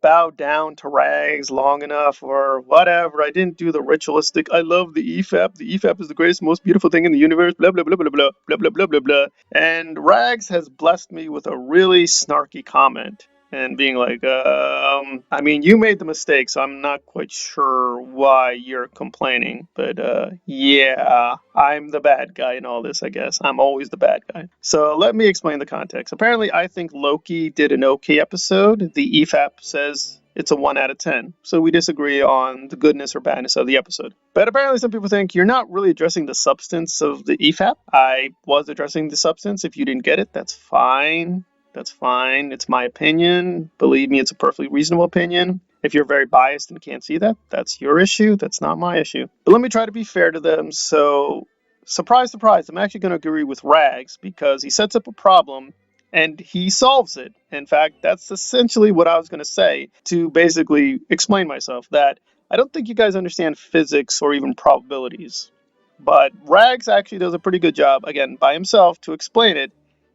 bow down to rags long enough or whatever. I didn't do the ritualistic, I love the EFAP. The EFAP is the greatest, most beautiful thing in the universe, blah, blah, blah, blah, blah, blah, blah, blah, blah, blah. And Rags has blessed me with a really snarky comment and being like, I mean, you made the mistake, so I'm not quite sure why you're complaining. But yeah, I'm the bad guy in all this, I guess. I'm always the bad guy. So let me explain the context. Apparently, I think Loki did an okay episode. The EFAP says it's a 1 out of 10. So we disagree on the goodness or badness of the episode. But apparently, some people think you're not really addressing the substance of the EFAP. I was addressing the substance. If you didn't get it, that's fine. That's fine. It's my opinion. Believe me, it's a perfectly reasonable opinion. If you're very biased and can't see that, that's your issue. That's not my issue. But let me try to be fair to them. So, surprise, surprise, I'm actually going to agree with Rags because he sets up a problem and he solves it. In fact, that's essentially what I was going to say to basically explain myself, that I don't think you guys understand physics or even probabilities. But Rags actually does a pretty good job, again, by himself to explain it,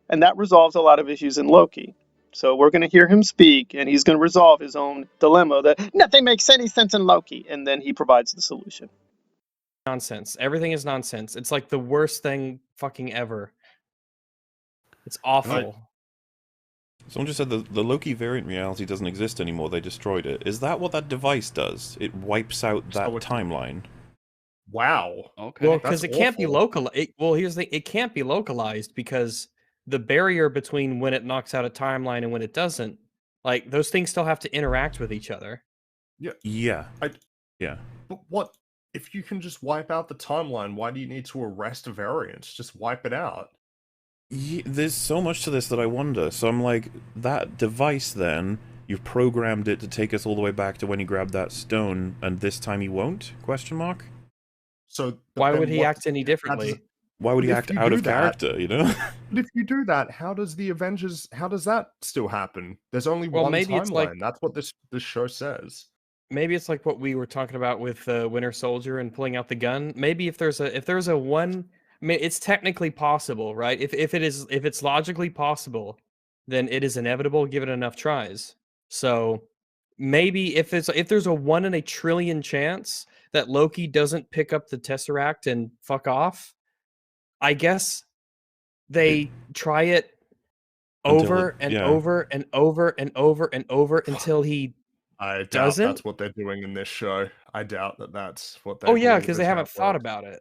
and that resolves a lot of issues in Loki. So we're going to hear him speak, and he's going to resolve his own dilemma that nothing makes any sense in Loki, and then he provides the solution. Nonsense. Everything is nonsense. It's like the worst thing fucking ever. It's awful. Someone just said the Loki variant reality doesn't exist anymore, they destroyed it. Is that what that device does? It wipes out that timeline? Wow. Okay. Well, because it can't be localized. Well, here's the thing. It can't be localized because the barrier between when it knocks out a timeline and when it doesn't, like, those things still have to interact with each other. Yeah. Yeah. Yeah. But what? If you can just wipe out the timeline, why do you need to arrest variants? Just wipe it out. Yeah, there's so much to this that I wonder. So I'm like, that device then, you've programmed it to take us all the way back to when he grabbed that stone, and this time he won't? Question mark? So why would he act any differently? Why would he act out of character, you know? But if you do that, how does the Avengers, how does that still happen? There's only one maybe timeline. It's like, that's what this show says. Maybe it's like what we were talking about with Winter Soldier and pulling out the gun. Maybe if there's a one, I mean, it's technically possible, right? If it's logically possible, then it is inevitable given enough tries. So maybe if there's a 1 in a trillion chance that Loki doesn't pick up the Tesseract and fuck off, I guess they try it over and over and over and over and over until he I doubt doesn't. That's what they're doing in this show. I doubt that's what they're doing. Oh yeah, because they haven't thought about it.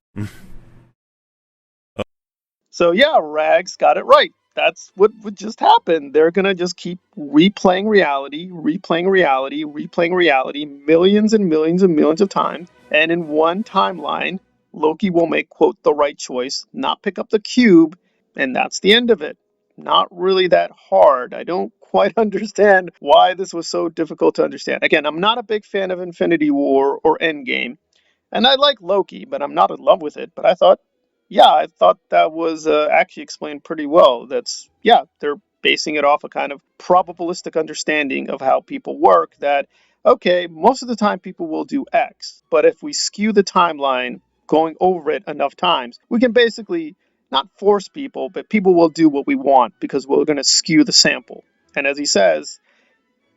So yeah, Rags got it right. That's what would just happen. They're gonna just keep replaying reality, replaying reality, replaying reality, millions and millions and millions of times. And in one timeline, Loki will make, quote, the right choice, not pick up the cube, and that's the end of it. Not really that hard. I don't quite understand why this was so difficult to understand. Again, I'm not a big fan of Infinity War or Endgame, and I like Loki, but I'm not in love with it. But I thought that was actually explained pretty well. They're basing it off a kind of probabilistic understanding of how people work, that, okay, most of the time people will do X, but if we skew the timeline going over it enough times, we can basically not force people, but people will do what we want because we're going to skew the sample. And as he says,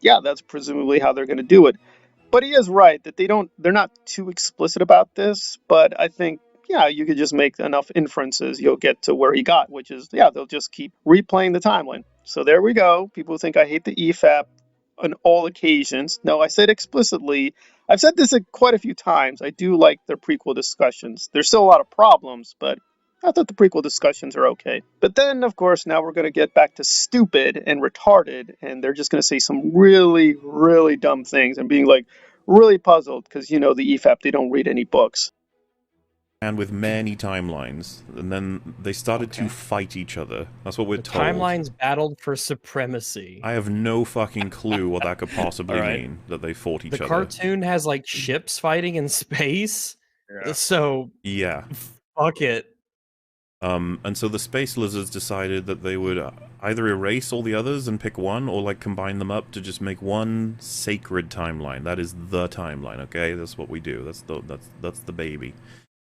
yeah, that's presumably how they're going to do it. But he is right that they're not too explicit about this, but I think, yeah, you could just make enough inferences, you'll get to where he got, which is, yeah, they'll just keep replaying the timeline. So there we go. People think I hate the EFAP on all occasions. No, I said explicitly. I've said this quite a few times. I do like their prequel discussions. There's still a lot of problems, but I thought the prequel discussions are okay. But then, of course, now we're going to get back to stupid and retarded, and they're just going to say some really, really dumb things and being like really puzzled because, the EFAP, they don't read any books. And with many timelines, and then they started to fight each other. That's what we're told. Timelines battled for supremacy. I have no fucking clue what that could possibly mean, that they fought each other. The cartoon has, like, ships fighting in space, so... Yeah. Fuck it. And so the space lizards decided that they would either erase all the others and pick one, or like combine them up to just make one sacred timeline. That is the timeline, okay? That's what we do. That's the baby.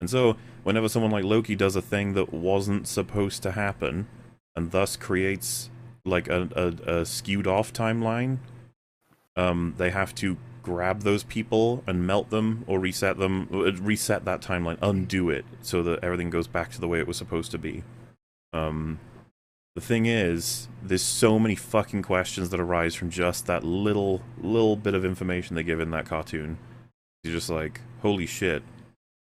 And so whenever someone like Loki does a thing that wasn't supposed to happen, and thus creates like a skewed off timeline, they have to grab those people and melt them or reset them, reset that timeline, undo it so that everything goes back to the way it was supposed to be. The thing is, there's so many fucking questions that arise from just that little bit of information they give in that cartoon. You're just like, holy shit.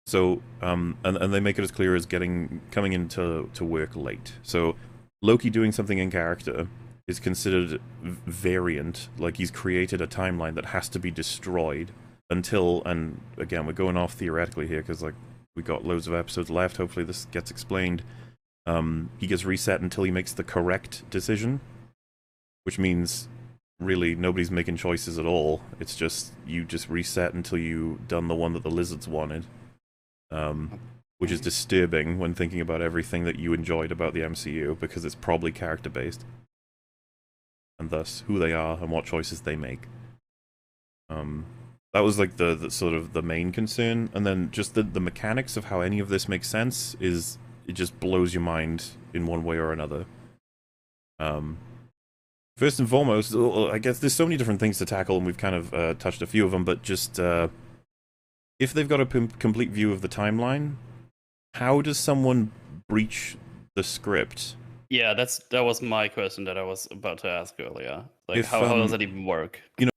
So, and they make it as clear as coming into work late. So, Loki doing something in character is considered variant, like he's created a timeline that has to be destroyed until, and again, we're going off theoretically here because like we got loads of episodes left. Hopefully, this gets explained. He gets reset until he makes the correct decision, which means really nobody's making choices at all. It's just you just reset until you've done the one that the lizards wanted, which is disturbing when thinking about everything that you enjoyed about the MCU, because it's probably character based, and thus who they are and what choices they make. That was like the sort of the main concern, and then just the mechanics of how any of this makes sense is. It just blows your mind in one way or another. First and foremost, I guess there's so many different things to tackle, and we've kind of touched a few of them, but just if they've got a complete view of the timeline, how does someone breach the script? Yeah, that was my question that I was about to ask earlier. Like, how does that even work? You know.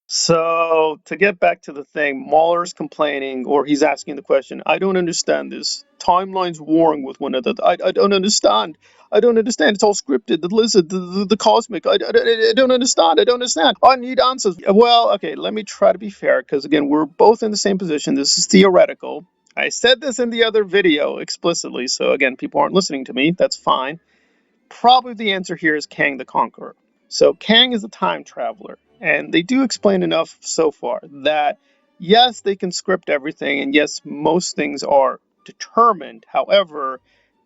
So, to get back to the thing, Mahler's complaining, or he's asking the question, I don't understand this. Timelines warring with one another. I don't understand. I don't understand. It's all scripted. The lizard, the cosmic. I don't understand. I don't understand. I need answers. Well, okay, let me try to be fair, because again, we're both in the same position. This is theoretical. I said this in the other video explicitly, so again, people aren't listening to me. That's fine. Probably the answer here is Kang the Conqueror. So Kang is a time traveler, and they do explain enough so far that yes, they can script everything, and yes, most things are determined. However,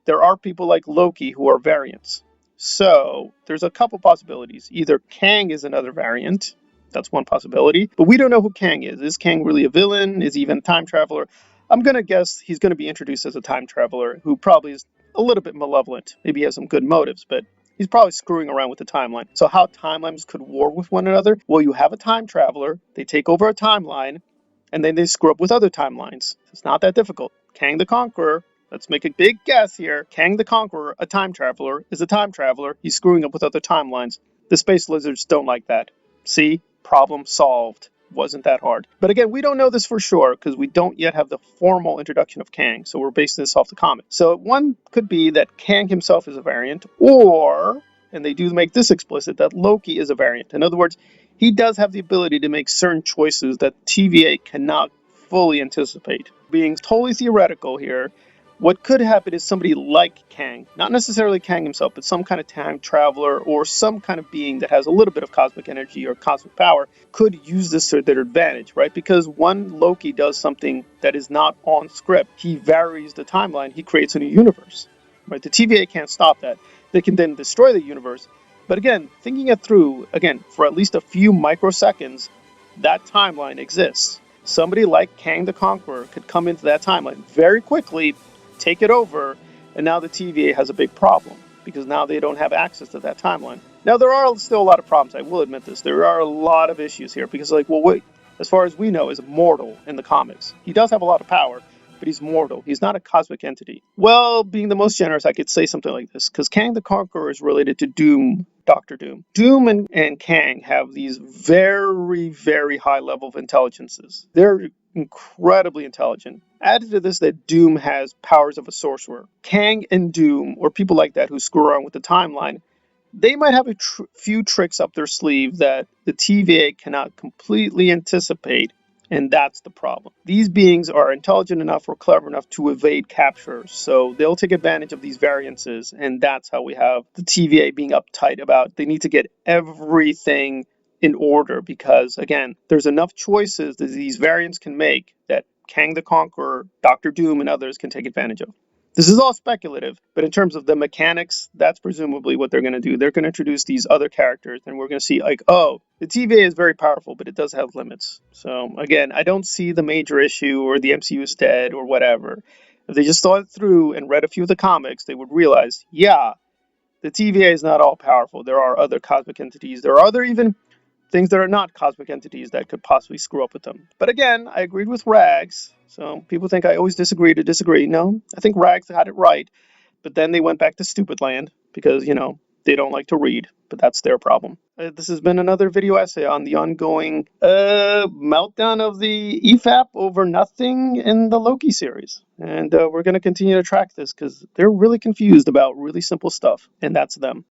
there are people like Loki who are variants. So there's a couple possibilities. Either Kang is another variant, that's one possibility, but we don't know who Kang is. Is Kang really a villain? Is he even a time traveler? I'm going to guess he's going to be introduced as a time traveler who probably is a little bit malevolent. Maybe he has some good motives, but he's probably screwing around with the timeline. So how timelines could war with one another? Well, you have a time traveler, they take over a timeline, and then they screw up with other timelines. It's not that difficult. Kang the Conqueror, let's make a big guess here. Kang the Conqueror, a time traveler, is a time traveler. He's screwing up with other timelines. The space lizards don't like that. See? Problem solved. Wasn't that hard. But again, we don't know this for sure because we don't yet have the formal introduction of Kang, so we're basing this off the comic. So one could be that Kang himself is a variant, or, and they do make this explicit, that Loki is a variant. In other words, he does have the ability to make certain choices that TVA cannot fully anticipate. Being totally theoretical here, what could happen is somebody like Kang, not necessarily Kang himself, but some kind of time traveler or some kind of being that has a little bit of cosmic energy or cosmic power could use this to their advantage, right? Because one Loki does something that is not on script. He varies the timeline. He creates a new universe, right? The TVA can't stop that. They can then destroy the universe. But again, thinking it through, again, for at least a few microseconds, that timeline exists. Somebody like Kang the Conqueror could come into that timeline very quickly, take it over, and now the TVA has a big problem because now they don't have access to that timeline. Now, there are still a lot of problems, I will admit this. There are a lot of issues here because, like, well, wait, as far as we know, is mortal in the comics. He does have a lot of power, but he's mortal. He's not a cosmic entity. Well, being the most generous, I could say something like this, because Kang the Conqueror is related to Doom, Dr. Doom. Doom and Kang have these very, very high level of intelligences. They're incredibly intelligent. Added to this that Doom has powers of a sorcerer. Kang and Doom, or people like that who screw around with the timeline, they might have a few tricks up their sleeve that the TVA cannot completely anticipate, and that's the problem. These beings are intelligent enough or clever enough to evade capture, so they'll take advantage of these variances, and that's how we have the TVA being uptight about they need to get everything in order because, again, there's enough choices that these variants can make that Kang the Conqueror, Dr. Doom, and others can take advantage of. This is all speculative, but in terms of the mechanics, that's presumably what they're going to do. They're going to introduce these other characters, and we're going to see, like, oh, the TVA is very powerful, but it does have limits. So, again, I don't see the major issue or the MCU is dead or whatever. If they just thought it through and read a few of the comics, they would realize, yeah, the TVA is not all powerful. There are other cosmic entities. There are other even things that are not cosmic entities that could possibly screw up with them. But again, I agreed with Rags. So people think I always disagree to disagree. No, I think Rags had it right. But then they went back to stupid land because, they don't like to read. But that's their problem. This has been another video essay on the ongoing meltdown of the EFAP over nothing in the Loki series. And we're going to continue to track this because they're really confused about really simple stuff. And that's them.